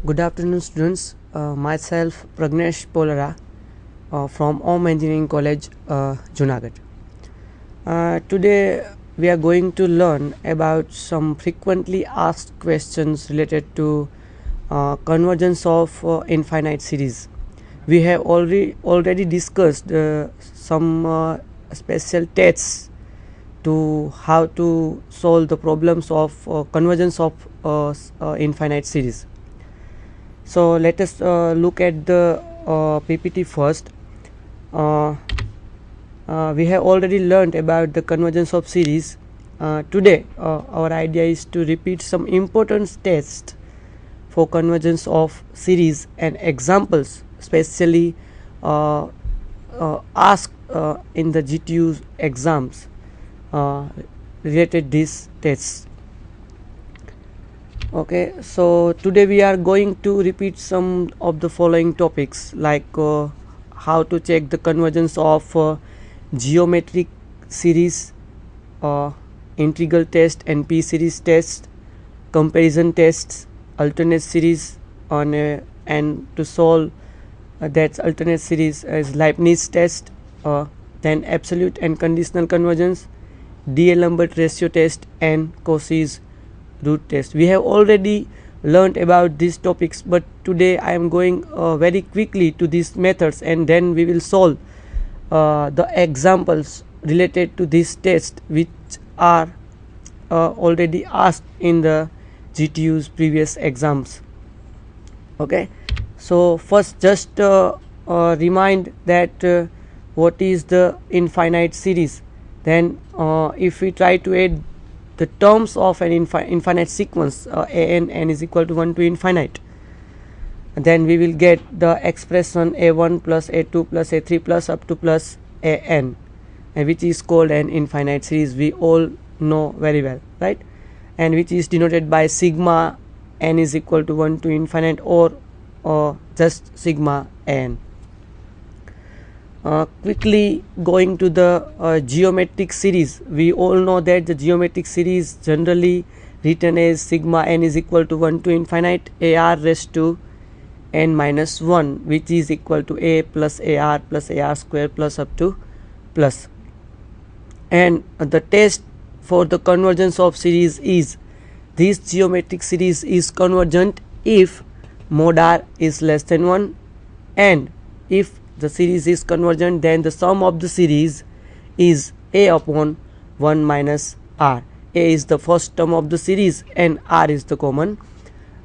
Good afternoon, students. Myself Pragnesh from Om Engineering College, Junagadh. Today we are going to learn about some frequently asked questions related to convergence of infinite series. We have already discussed some special tests to how to solve the problems of convergence of infinite series. So let us look at the PPT first. We have already learned about the convergence of series. Today our idea is to repeat some important tests for convergence of series and examples specially asked in the GTU exams related these tests. Okay, so today we are going to repeat some of the following topics, like how to check the convergence of geometric series, integral test and P series test, comparison tests, alternate series and to solve that alternate series as Leibniz test, then absolute and conditional convergence, D'Alembert ratio test and Cauchy's root test. We have already learned about these topics, but today I am going very quickly to these methods, and then we will solve the examples related to this test which are already asked in the GTU's previous exams. Okay, so first just remind that what is the infinite series. Then if we try to add the terms of an infinite sequence, n is equal to 1 to infinite, then we will get the expression a1 plus a2 plus a3 plus up to plus an, which is called an infinite series. We all know very well, right? And which is denoted by sigma n is equal to 1 to infinite or just sigma n. Quickly going to the geometric series, we all know that the geometric series generally written as sigma n is equal to 1 to infinite ar raised to n minus 1, which is equal to a plus ar square plus up to plus. And the test for the convergence of series is this geometric series is convergent if mod r is less than 1, and if the series is convergent, then the sum of the series is a upon 1 minus r. A is the first term of the series and r is the common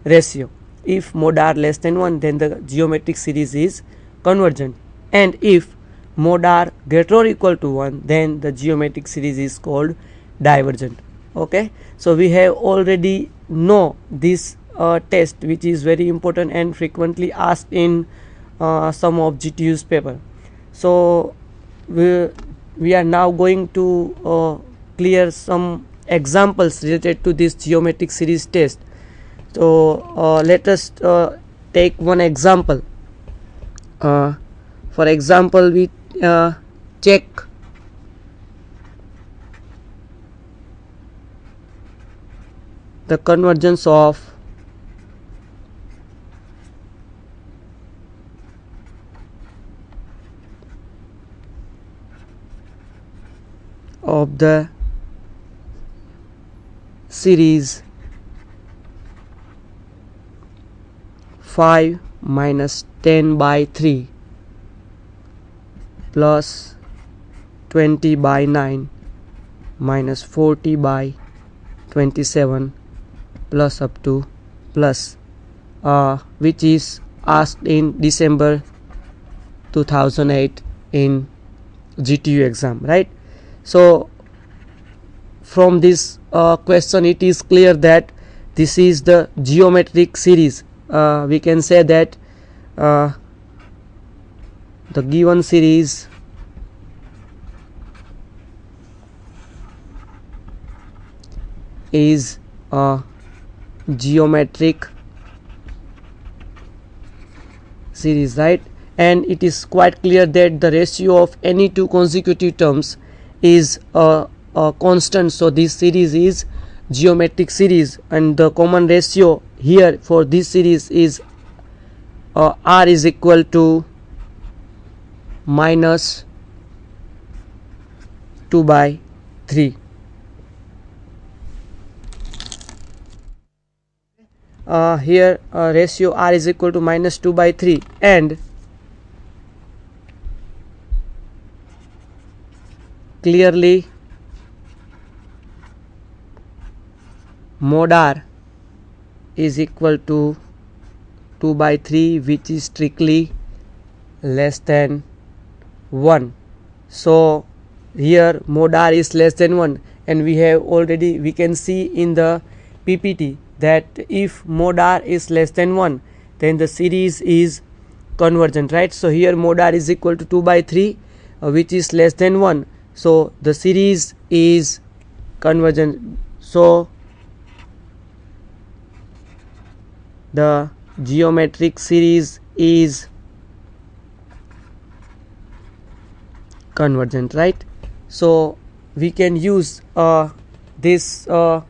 ratio. If mod r less than 1, then the geometric series is convergent, and if mod r greater or equal to 1, then the geometric series is called divergent. Okay, so we have already know this test, which is very important and frequently asked in some of GTU's paper. So we are now going to clear some examples related to this geometric series test. So let us take one example. For example, we check the convergence of the series 5 minus 10 by 3 plus 20 by 9 minus 40 by 27 plus up to plus, which is asked in December 2008 in GTU exam, right? So from this question it is clear that this is the geometric series. We can say that the given series is a geometric series, right? And it is quite clear that the ratio of any two consecutive terms is a constant. So this series is geometric series, and the common ratio here for this series is r is equal to minus 2 by 3. Here ratio r is equal to minus 2 by 3, and clearly mod r is equal to 2 by 3, which is strictly less than 1. So here mod r is less than 1, and we can see in the PPT that if mod r is less than 1, then the series is convergent, right? So here mod r is equal to 2 by 3, which is less than 1, so the series is convergent. So the geometric series is convergent, right? So we can use this a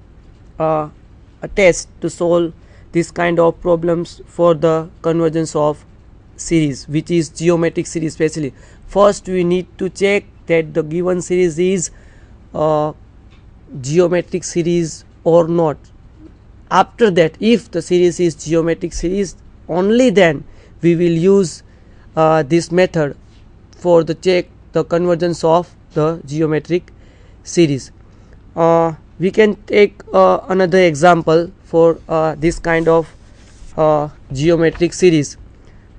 test to solve this kind of problems for the convergence of series, which is geometric series. Especially, first we need to check that the given series is geometric series or not. After that, if the series is geometric series, only then we will use this method for the check the convergence of the geometric series. We can take another example for this kind of geometric series.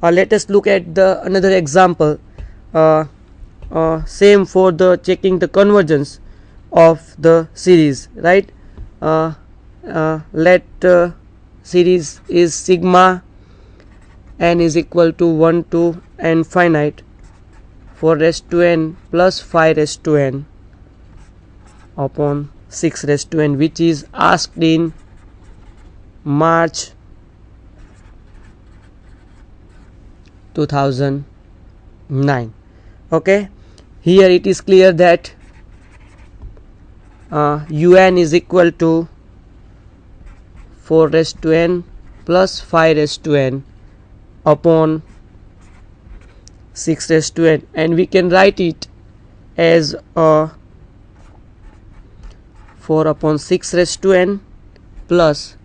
Let us look at the another example, same for the checking the convergence of the series, right? Let series is sigma n is equal to 1 to infinite 4 raised to n plus 5 raised to n upon 6 raised to n, which is asked in March 2009. Okay, here it is clear that un is equal to 4 raised to n plus 5 raised to n upon 6 raised to n, and we can write it as 4 upon 6 raised to n plus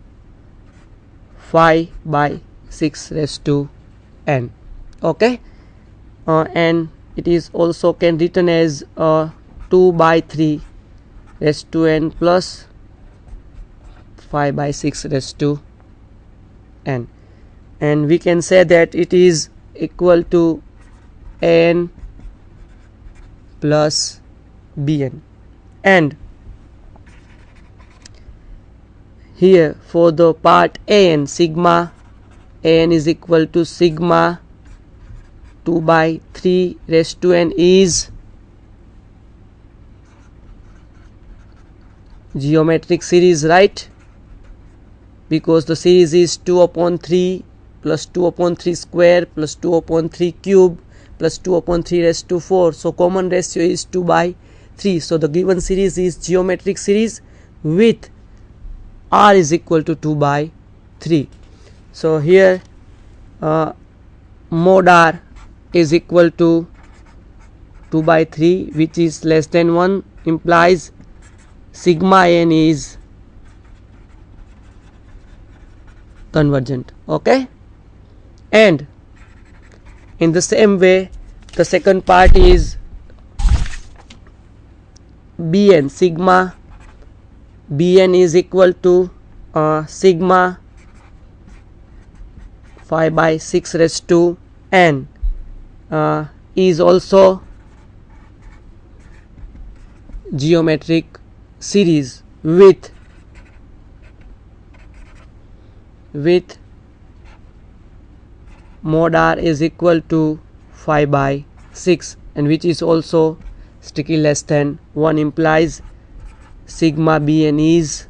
5 by 6 raised to n. Okay, and it is also can written as 2 by 3 raised to n plus 5 by 6 raised to n, and we can say that it is equal to an plus bn. And here for the part an, sigma an is equal to sigma 2 by 3 raised to n is geometric series, right? Because the series is 2 upon 3 plus 2 upon 3 square plus 2 upon 3 cube plus 2 upon 3 raised to 4. So common ratio is 2 by 3. So the given series is geometric series with r is equal to 2 by 3. So here mod r is equal to 2 by 3, which is less than 1, implies sigma n is convergent. Okay, and in the same way the second part is bn, sigma bn is equal to sigma 5 by 6 raised to n is also geometric series with mod r is equal to 5 by 6, and which is also strictly less than 1, implies sigma bn is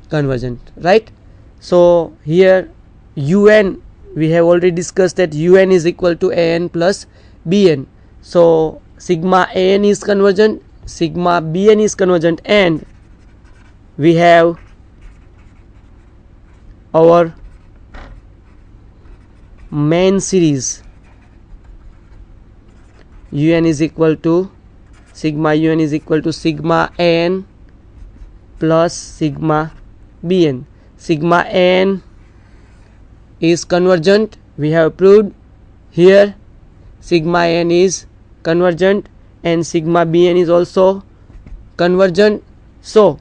convergent, right? So here un, we have already discussed that un is equal to an plus bn. So sigma an is convergent, sigma bn is convergent, and we have our main series un is equal to sigma un is equal to sigma n plus sigma bn. Sigma n is convergent, we have proved here. Sigma n is convergent and sigma bn is also convergent, so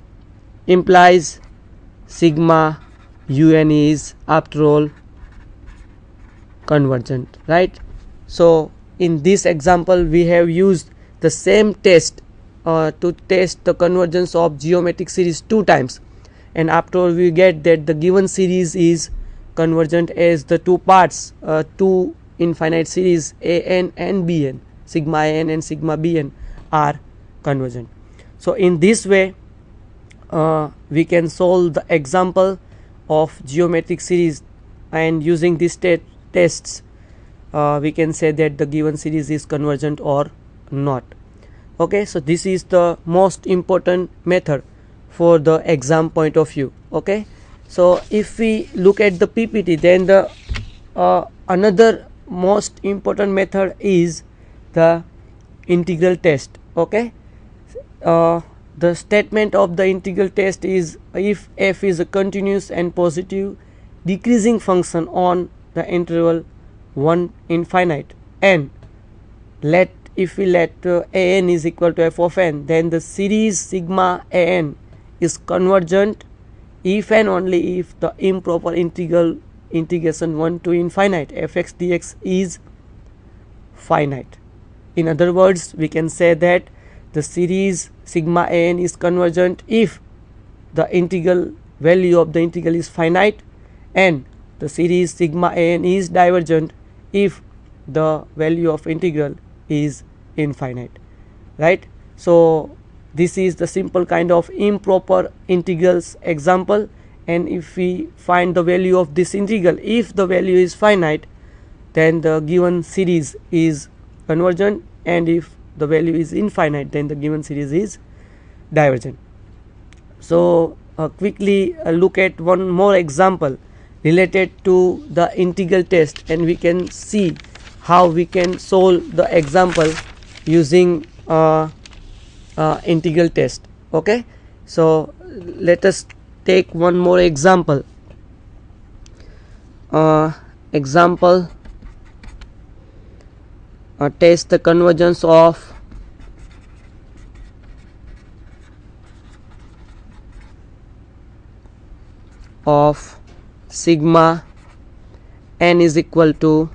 implies sigma un is after all convergent, right? So in this example we have used the same test to test the convergence of geometric series 2 times, and after all we get that the given series is convergent as the two parts, two infinite series an and bn, sigma n and sigma bn are convergent. So in this way we can solve the example of geometric series, and using these tests we can say that the given series is convergent or not. Okay, so this is the most important method for the exam point of view. Okay, so if we look at the PPT, then the another most important method is the integral test. Okay, the statement of the integral test is if f is a continuous and positive decreasing function on the interval 1 infinite, and if we let an is equal to f of n, then the series sigma an is convergent if and only if the improper integration 1 to infinite fx dx is finite. In other words, we can say that the series sigma an is convergent if the integral value of the integral is finite, and the series sigma an is divergent if the value of integral is infinite, right? So this is the simple kind of improper integrals example, and if we find the value of this integral, if the value is finite, then the given series is convergent, and if the value is infinite, then the given series is divergent. So quickly look at one more example related to the integral test, and we can see how we can solve the example using integral test. Okay, so let us take one more example. Example test the convergence of sigma n is equal to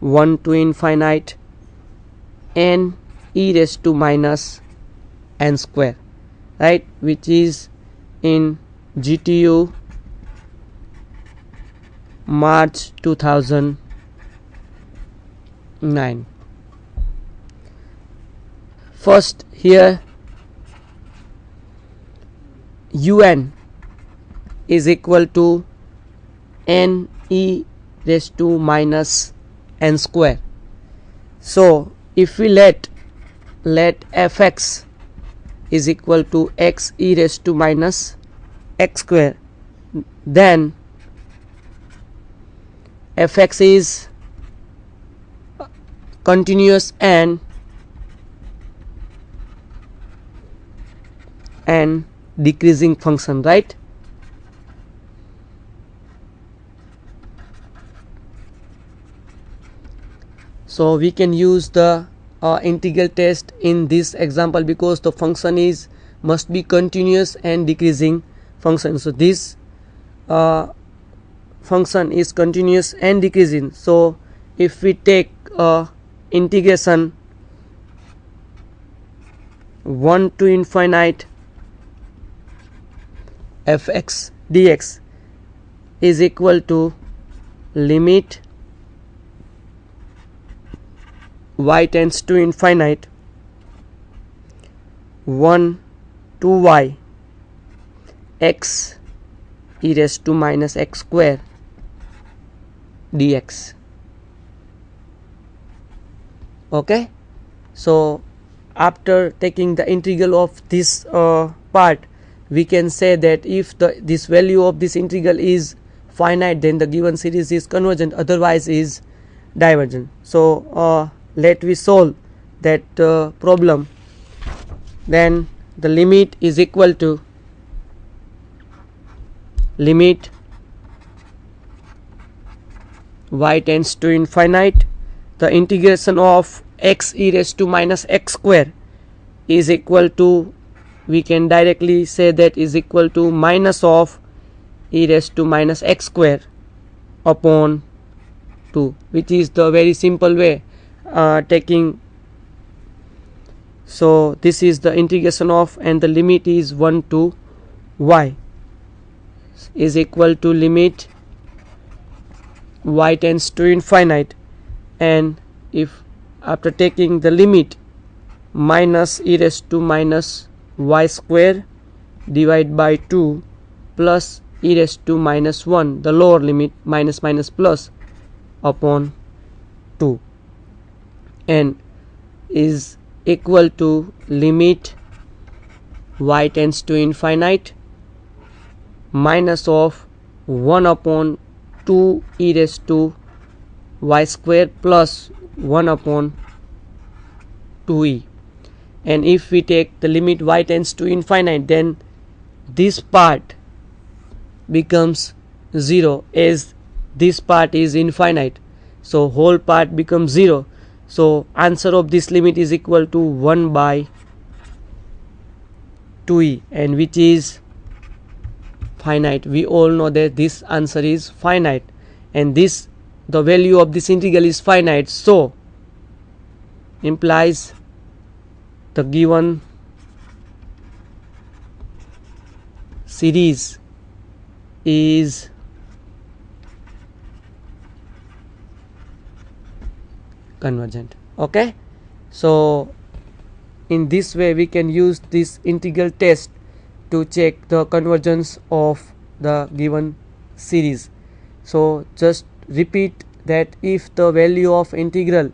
1 to infinite n e raised to minus n square, right, which is in GTU March 2009. First here un is equal to n e raised to minus n square. So if we let fx is equal to x e raised to minus x square, then fx is continuous and decreasing function, right? So we can use the integral test in this example because the function is must be continuous and decreasing function. So this function is continuous and decreasing. So if we take integration 1 to infinite fx dx is equal to limit y tends to infinite 1 to y x e raised to minus x square dx. Okay, so after taking the integral of this part, we can say that if this value of this integral is finite, then the given series is convergent, otherwise is divergent. So let we solve that problem. Then the limit is equal to limit y tends to infinite, the integration of x e raised to minus x square is equal to, we can directly say that is equal to minus of e raised to minus x square upon 2, which is the very simple way taking. So this is the integration of, and the limit is 1 to y is equal to limit y tends to infinite, and if after taking the limit minus e raised to minus y square divided by 2 plus e raised to minus 1, the lower limit, minus minus plus upon 2, and is equal to limit y tends to infinite minus of 1 upon 2 e raised to y square plus 1 upon 2e. And if we take the limit y tends to infinite, then this part becomes 0, as this part is infinite, so whole part becomes 0. So answer of this limit is equal to 1 by 2e, and which is finite. We all know that this answer is finite, and this, the value of this integral is finite, so implies the given series is convergent. Okay, so in this way we can use this integral test to check the convergence of the given series. So just repeat that if the value of integral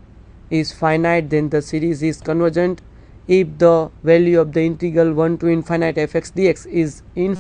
is finite, then the series is convergent. If the value of the integral 1 to infinite fx dx is infinite,